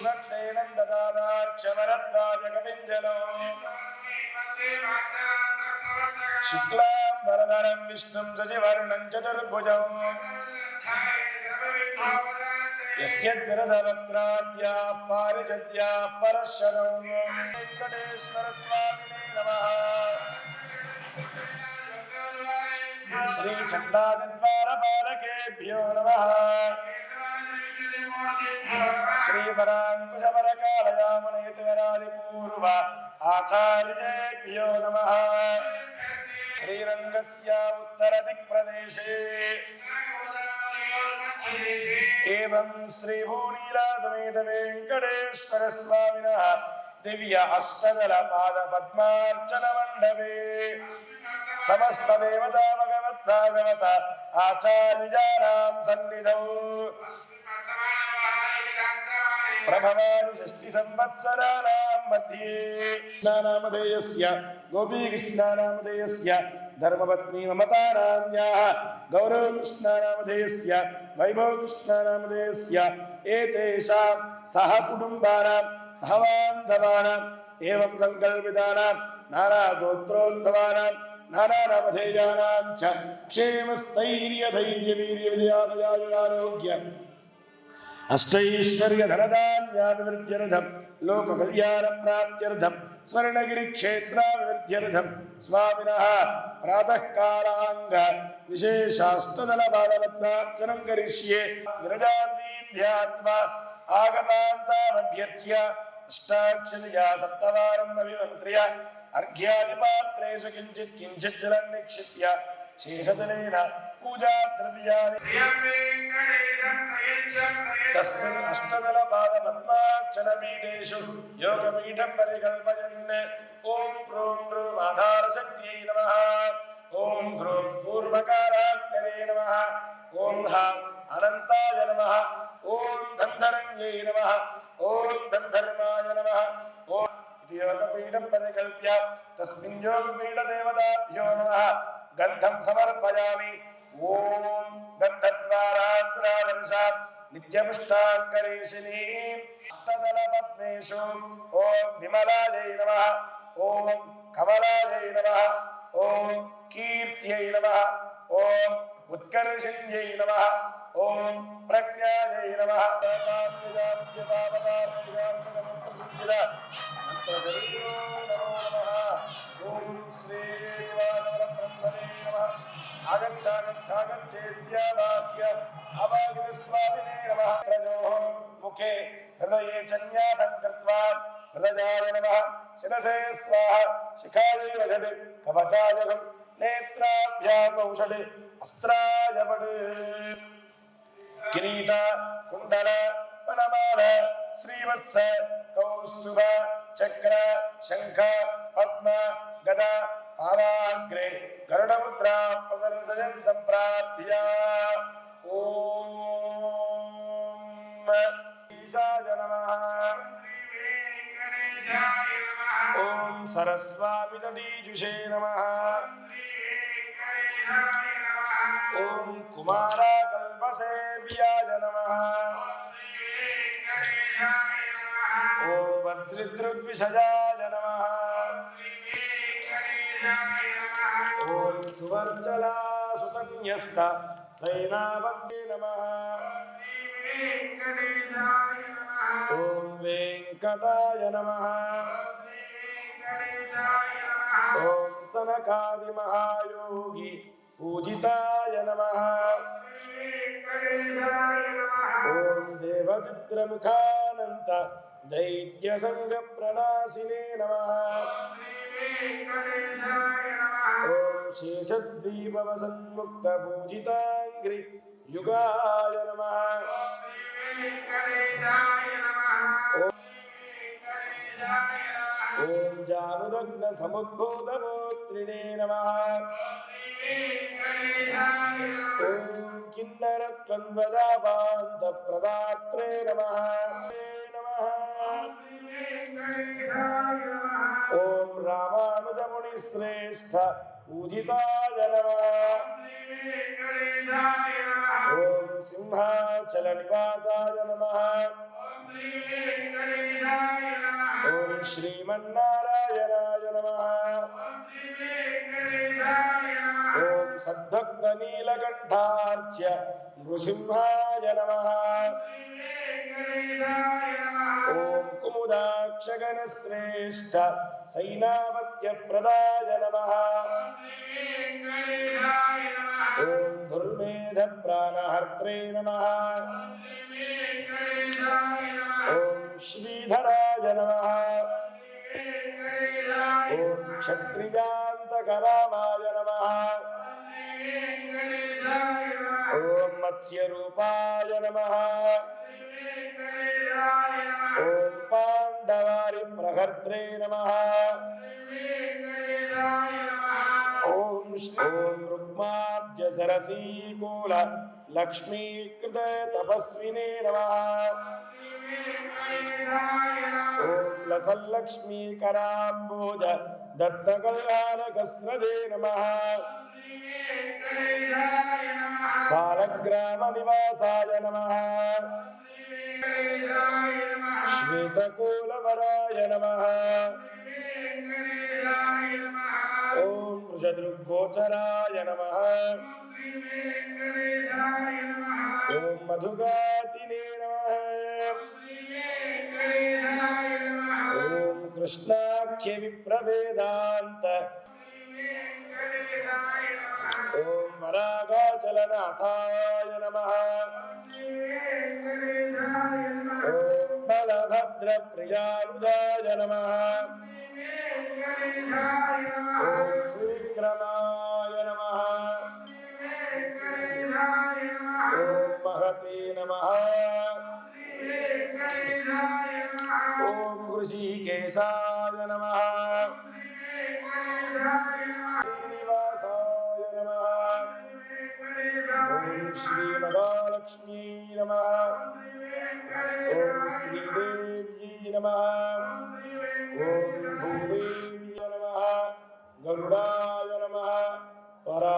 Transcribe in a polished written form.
सुनक्षेणं ददादाक्षमरत्वाजगपिञ्जलो शुक्लां वरदरं विष्णुं शशिवर्णं चतुर्भुजं यस्य द्विरधवक्त्राद्याः पारिषद्याः परश्वदं वेङ्कटेश्वर स्वामिने नमः। श्री चण्डादिद्वारपालकेभ्यो नमः। श्री वराङ्कुशवरकालयामनेतिवरादिपूर्व आचार्येभ्यो नमः। श्रीरङ्गस्य उत्तरदिक्प्रदेशे एवं श्री भूनीलासमेत वेङ्कटेश्वर स्वामिनः दिव्य अष्टदल पाद पद्मार्चन मंडपे समस्त देवता भगवत भागवत आचार्याणां सन्निधौ प्रभवादि षष्टि संवत्सराणां मध्ये कृष्णानामधेयस्य गोपीकृष्णानामधेयस्य धर्मपत्नी ममतानाम्याः गौरवकृष्णानामधेयस्य वैभवकृष्णानामधेयस्य एतेषां सह कुटुम्बानां सहबान्धवानाम् एवं संकल्पितानां नाना गोत्रोद्भवानां नाना नामधेयानां च क्षेमस्थैर्य धैर्य वीर्य विजयादयायुरारोग्य अष्टैश्वर्य धनधान्याभिवृद्ध्यर्थं लोक कल्याण प्राप्त्यर्थं स्वर्णगिरि क्षेत्राभिवृद्ध्यर्थं स्वामिनः प्रातः कालांग विशेषाष्टदल पादपद्मार्चनं करिष्ये। विरजानदीं ध्यात्वा आगतान्तामभ्यर्च्य अष्टाक्षरिया सप्तवारं अभिमन्त्र्य अर्घ्यादिपात्रेषु किञ्चित् किञ्चित् जलं निक्षिप्य शेषजलेन पूजा द्रव्याणि तस्मिन् अष्टदल पाद पद्मार्चन पीठेषु योगपीठं परिकल्पयन् ओं प्रों ह्रूं आधारशक्त्यै नमः, ओं ह्रूं कूर्मकाराग्नये नमः, ओं हां अनन्ताय नमः, ओं धन्धरण्यै नमः, ओं धन्धर्माय नमः, ओं योगपीठं परिकल्प्य तस्मिन् योगपीठदेवताभ्यो नमः गन्धं समर्पयामि। ओं गन्धद्वारान्तरादर्शात् नित्यपुष्टाङ्गरेशिनीं अष्टदल पद्मेषु ओं विमलायै नमः, ओं कमलायै नमः, ओं कीर्त्यै नमः, ओं उत्कर्षिण्यै नमः, ओं प्रज्ञायै नमः। ओं श्री ब्रह्मणे नमः। आगच्छागच्छागच्छेत्यावाक्य अवागितस्वामिने नमः। त्रयोः मुखे हृदये चन्यासं कृत्वा हृदयाय नमः, शिरसे स्वाहा, शिखायै वषट्, कवचाय घं, नेत्राभ्याम् औषट्, अस्त्राय वट्। किरीट कुण्डल वनमाल श्रीवत्स कौस्तुभ चक्र शंख पद्म गदा पादाग्रे गरुडमुद्रा प्रदर्शयन् सम्प्रार्थ्य ओम ईशाय नमः, ओम सरस्वामितटीजुषे नमः, ओम कुमारकल्पसेव्याय नमः, ओम वज्रदृग्विषयाय नमः, ओम सुवर्चलासुतन्यस्त सैनापत्ये नमः, ओम वेंकटाय नमः, ओम सनकादिमहायोगी पूजिताय नमः, ओम देवचित्रमुखानंत दैत्यसंगप्रणाशिने नमः, ओम शेषद्वीपवसन्मुक्तपूजिताङ्घ्रि युगाय नमः, ओम जानुदग्न समुद्भूतमोत्रिणे नमः, ओम किन्नरत्वन्द्वदाभान्तप्रदात्रे नमः, ओम रामानुजमुनिश्रेष्ठ पूजिताय नमः, ओम सिंहाचलनिवासाय नमः, श्रीमन्नारायणाय नमः ॐ सद्भक्तनीलकण्ठार्च्य नृसिंहाय नमः ॐ कुमुदाक्षगणश्रेष्ठ सैनापत्यप्रदाय नमः ॐ धुर्मेधप्राणहर्त्रे नमः ॐ श्रीधराय नमः ॐ क्षत्रियान्तकरामाय नमः ॐ मत्स्यरूपाय नमः ॐ पाण्डवारिप्रहर्त्रे नमः ॐ रुक्माब्जसरसीकूल लक्ष्मीकृत तपस्विने नमः ॐ लसल्लक्ष्मीकराम्बोज दत्तकल्याणकस्रदे नमः सालग्रामनिवासाय नमः श्वेतकोलवराय नमः ॐ वृषदृग्गोचराय नमः ॐ मधुगातिने नमः ॐ कृष्णाख्यविप्रवेदान्त ॐ वरागाचलनाथाय नमः ॐ बलभद्रप्रियानुदाय नमः ॐ त्रिविक्रमाय नमः ॐ महते नमः ॐ ऋषिकेशाय नमः श्रीनिवासाय नमः ॐ श्रीमहालक्ष्मी नमः ॐ श्रीदेव्यै नमः ॐ भूदेव्यै नमः गरुडाय नमः परा